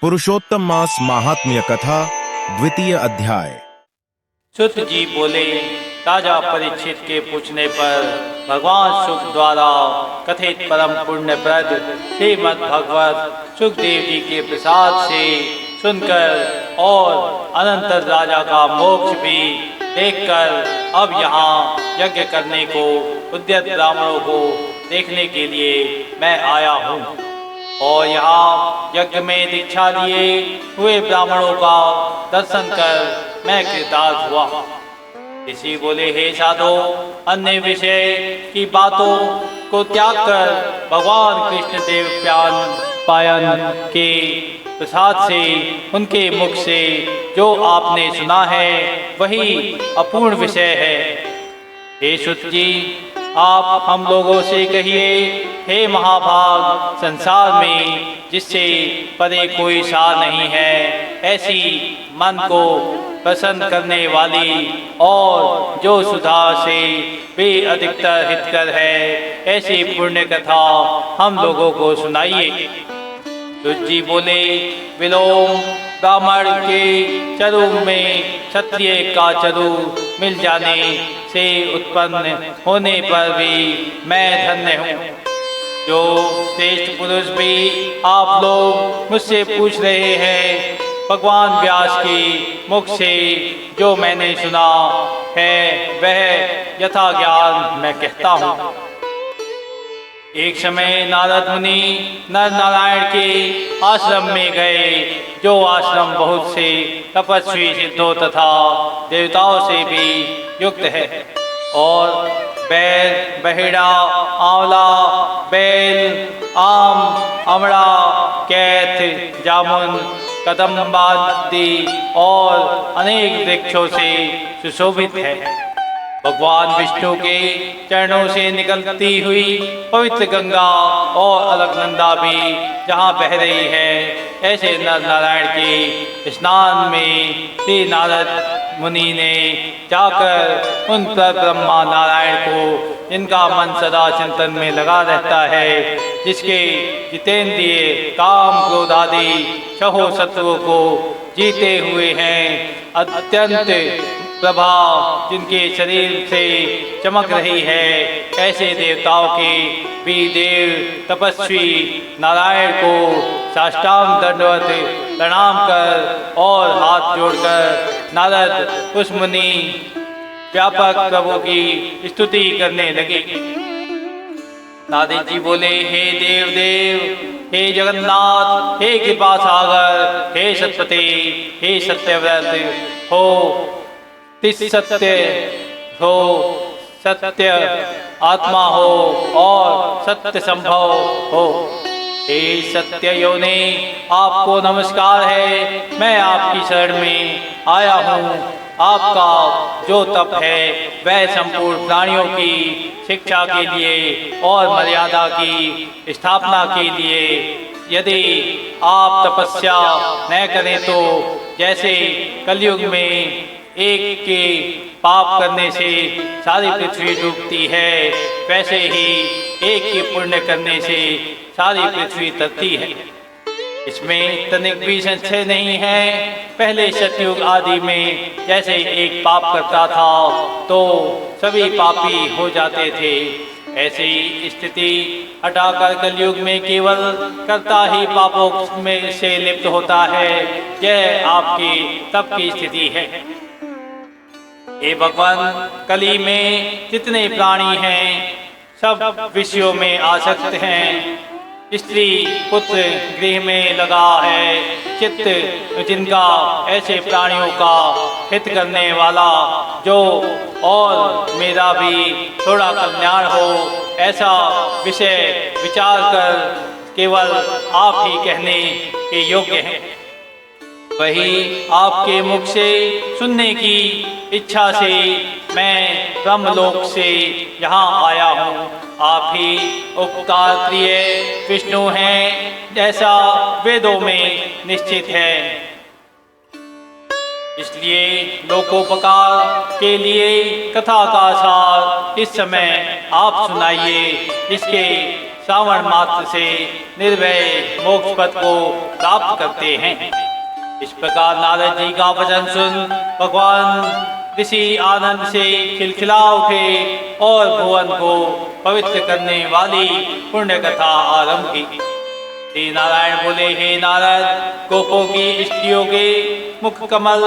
पुरुषोत्तम मास महात्म्य कथा द्वितीय अध्याय। सुत जी बोले, राजा परीक्षित के पूछने पर भगवान सुख द्वारा कथित परम पुण्यप्रद श्रीमद् भगवत सुखदेव जी के प्रसाद से सुनकर और अनंतर राजा का मोक्ष भी देखकर अब यहाँ यज्ञ करने को उद्यत ब्राह्मणों को देखने के लिए मैं आया हूँ और यहाँ यज्ञ में दीक्षा लिए हुए ब्राह्मणों का दर्शन कर मैं कृतार्थ हुआ। ऋषि बोले, हे साधो, अन्य विषय की बातों को त्याग कर भगवान कृष्ण देव पायन के प्रसाद से उनके मुख से जो आपने सुना है वही अपूर्ण विषय है। हे सुत जी, आप हम लोगों से कहिए, हे महाभाग, संसार में जिससे परे कोई सार नहीं है, ऐसी मन को प्रसन्न करने वाली और जो सुधा से भी अधिकतर हितकर है, ऐसी पुण्य कथा हम लोगों को सुनाइए। सुत जी बोले, विलोम ब्राह्मण के चरु में क्षत्रिय का चरु मिल जाने से उत्पन्न होने पर भी मैं धन्य हूँ। जो श्रेष्ठ पुरुष भी आप लोग मुझसे पूछ रहे हैं, भगवान व्यास के मुख से जो मैंने सुना है वह यथा ज्ञान मैं कहता हूँ। एक समय नारद मुनि नर नारायण के आश्रम में गए, जो आश्रम बहुत से तपस्वी सिद्धों तथा देवताओं से भी युक्त है और बैल, बहेड़ा, आंवला, बेल, आम, अमड़ा, कैथ, जामुन, कदम्बादि और अनेक वृक्षों से सुशोभित है। भगवान विष्णु के चरणों से निकलती हुई पवित्र गंगा और अलकनंदा भी जहाँ बह रही है, ऐसे नर नारायण के स्नान में श्री नारद मुनि ने जाकर उन पर ब्रह्मा नारायण को, जिनका मन सदा चिंतन में लगा रहता है, जिसके जितेंद्रिय काम क्रोध आदि छहो शत्रुओं को जीते हुए हैं, अत्यंत प्रभाव जिनके शरीर से चमक रही है, ऐसे देवताओं के भी देव तपस्वी नारायण को साष्टांग दंडवत प्रणाम कर और हाथ जोड़कर नारद उस मुनि व्यापक प्रभु की स्तुति करने लगे। नारद जी बोले, हे देव देव, हे जगन्नाथ, हे कृपा सागर, हे सतपति, हे सत्यव्रत हो, सत्य हो, सत्य आत्मा हो और सत्य संभव हो। हे सत्य योनि, आपको नमस्कार है। मैं आपकी शरण में आया हूँ। आपका जो तप है वह संपूर्ण प्राणियों की शिक्षा के लिए और मर्यादा की स्थापना के लिए। यदि आप तपस्या न करें तो जैसे कलयुग में एक के पाप करने से सारी पृथ्वी डूबती है, वैसे ही एक के पुण्य करने से सारी पृथ्वी तरती है। इसमें तनिक भी संशय नहीं है। पहले सतयुग आदि में जैसे एक पाप करता था तो सभी पापी हो जाते थे, ऐसी स्थिति हटाकर कलयुग में केवल कर्ता ही पापों में से लिप्त होता है। यह आपकी तप की स्थिति है। हे भगवान, कली में जितने प्राणी हैं सब विषयों में आसक्त हैं। स्त्री पुत्र गृह में लगा है चित्त जिनका, ऐसे प्राणियों का हित करने वाला जो और मेरा भी थोड़ा कल्याण हो, ऐसा विषय विचार कर केवल आप ही कहने के योग्य हैं। वही आपके मुख से सुनने की इच्छा से मैं ब्रह्मलोक से यहाँ आया हूँ। आप ही उपकार प्रिय विष्णु हैं, जैसा वेदों में निश्चित है। इसलिए लोकोपकार के लिए कथा का सार इस समय आप सुनाइए। इसके श्रावण मात्र से निर्भय मोक्ष पद को प्राप्त करते हैं। इस प्रकार नारद जी का वचन सुन भगवान ऋषि आनंद से खिलखिला उठे और भुवन को पवित्र करने वाली पुण्य कथा आरंभ की। श्री नारायण बोले, हे नारद, गोपों की स्त्रियों के मुख कमल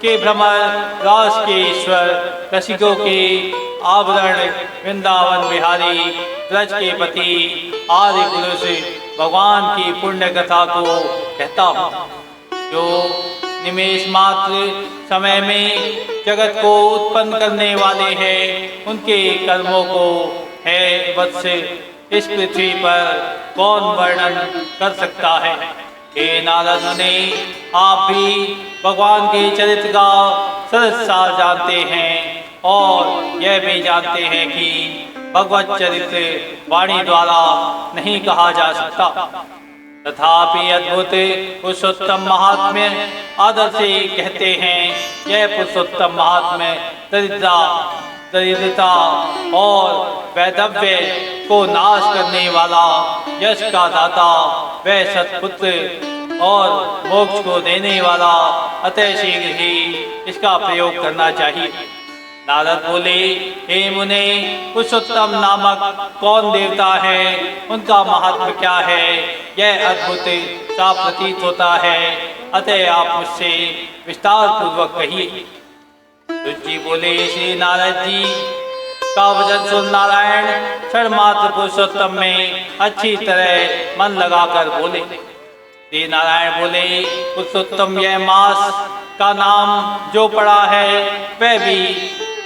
के भ्रमर, रास के ईश्वर, रसिकों के आभरण, वृंदावन बिहारी, ब्रज के पति आदि पुरुष भगवान की पुण्य कथा को कहता हूँ, जो निमेष मात्र समय में जगत को उत्पन्न करने वाले हैं। उनके कर्मों को है वत्स इस पृथ्वी पर कौन वर्णन कर सकता है। हे नारद मुनि, आप भी भगवान के चरित्र का सरस सार जानते हैं और यह भी जानते हैं कि भगवत चरित्र वाणी द्वारा नहीं कहा जा सकता। तथापि अद्भुत पुरुषोत्तम महात्म्य आदर से कहते हैं। यह पुरुषोत्तम महात्म्य दरिद्रता और वैधव्य को नाश करने वाला, यश का दाता, वह सत्पुत्र और मोक्ष को देने वाला, अतः शीघ्र ही इसका प्रयोग करना चाहिए। नारद बोले, हे मुने, पुरुषोत्तम नामक कौन देवता है, उनका महात्म्य क्या है, यह अद्भुत सा प्रतीत होता है, अतः आप मुझसे विस्तार पूर्वक कहिए। जी बोले, श्री नारद जी का वचन सुन नारायण क्षण मात्र पुरुषोत्तम में अच्छी तरह मन लगाकर बोले। श्री नारायण बोले, पुरुषोत्तम यह मास का नाम जो पड़ा है वह भी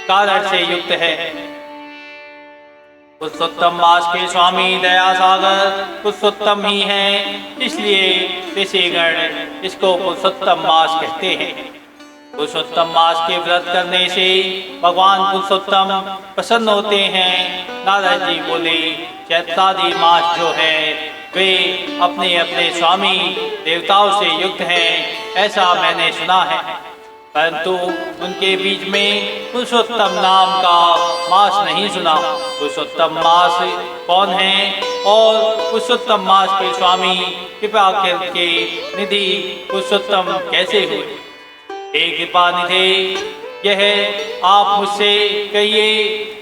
कारण से युक्त है। पुरुषोत्तम मास के स्वामी दया सागर पुरुषोत्तम ही हैं, इसलिए ऋषिगण इसको पुरुषोत्तम मास कहते हैं। पुरुषोत्तम मास के व्रत करने से भगवान पुरुषोत्तम प्रसन्न होते हैं। नारद जी बोले, चैत्रादि मास जो है वे अपने अपने स्वामी देवताओं से युक्त हैं, ऐसा मैंने सुना है, परंतु उनके बीच में पुरुषोत्तम नाम का मास नहीं सुना। पुरुषोत्तम मास कौन है और पुरुषोत्तम मास के स्वामी कृपा के निधि पुरुषोत्तम कैसे हुए? हे कृपा निधि, यह आप मुझसे कहिए,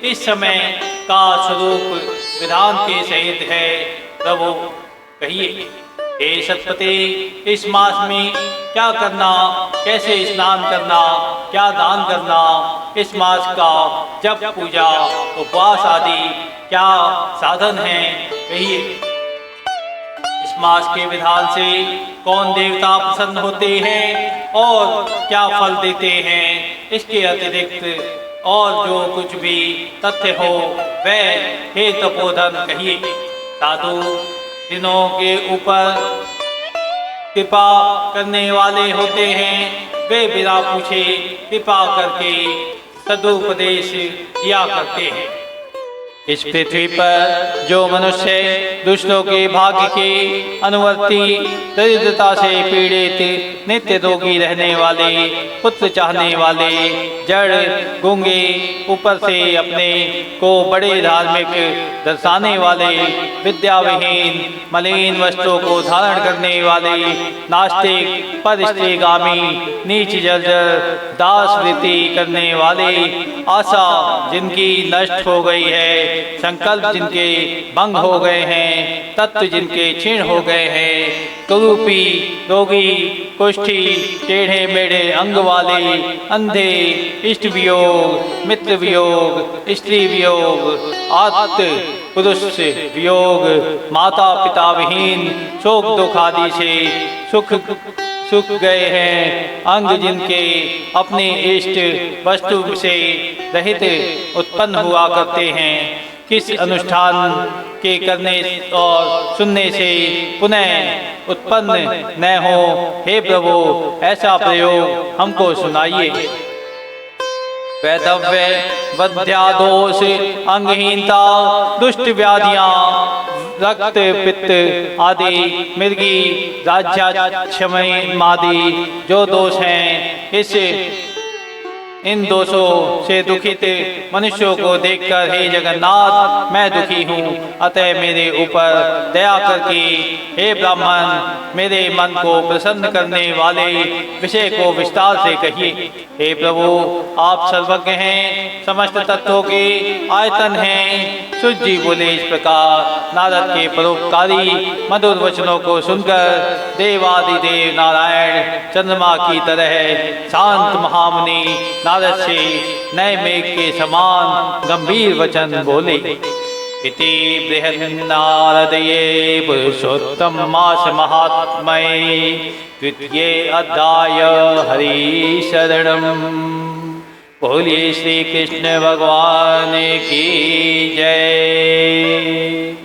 इस समय का स्वरूप विधान के सहित है, प्रभु कहिए। हे सतपते, इस मास में क्या करना, कैसे स्नान करना, क्या दान करना, इस मास का जप, पूजा, उपवास आदि क्या साधन है, कहिए। इस मास के विधान से कौन देवता प्रसन्न होते हैं और क्या फल देते हैं, इसके अतिरिक्त और जो कुछ भी तथ्य हो वह हे तपोधन कहिए। साधु जिनों के ऊपर कृपा करने वाले होते हैं, वे बिना पूछे कृपा करके सदुपदेश दिया करते हैं। इस पृथ्वी पर जो मनुष्य दुष्टों के भाग्य के अनुवर्ती, दरिद्रता से पीड़ित, नित्य रोगी रहने वाले, पुत्र चाहने वाले, जड़, गूंगे, ऊपर से अपने को बड़े धार्मिक दर्शाने वाले, विद्याविहीन, मलिन वस्त्रों को धारण करने वाले, नास्तिक, परिश्रेगामी, नीच जर्जर, दास वृत्ति करने वाले, आशा जिनकी नष्ट हो गई है, संकल्प जिनके भंग हो गए हैं, तत्व जिनके क्षीण हो गए हैं, कुरूपी, रोगी, कुष्ठी, टेढ़े मेढ़े अंग वाले, अंधे, इष्ट वियोग, मित्र वियोग, स्त्री वियोग, आत्म पुरुष वियोग, माता पिता विहीन, शोक दुख आदि से सुख गए हैं, अंग जिनके अपने इष्ट वस्तु से रहित उत्पन्न हुआ करते हैं, किस अनुष्ठान के करने और सुनने से पुनः उत्पन्न न हो, हे प्रभु ऐसा प्रयोग हमको सुनाइए। वैधव्य, वध्यादोष, अंगहीनता, दुष्ट व्याधियां, रक्त पित्त आदि, मृगी, राज्याक्षमय आदि जो दोष हैं, इन दोषों से दुखित मनुष्यों को देखकर हे जगन्नाथ मैं दुखी हूँ, अतः मेरे ऊपर दया करके हे ब्राह्मण मेरे मन को प्रसन्न करने वाले विषय को विस्तार से कहिए। हे प्रभु आप सर्वज्ञ हैं, समस्त तत्वों के आयतन हैं। सूत जी बोले इस प्रकार नारद के परोपकारी मधुर वचनों को सुनकर देवादिदेव नारायण चंद्रमा की तरह शांत महामुनि नारद से नए मेघ के समान गंभीर वचन बोले। इति बृहन्नारदये पुरुषोत्तम मास महात्मये द्वितीय अध्याय हरि शरणम। बोलिए श्री कृष्ण भगवान की जय।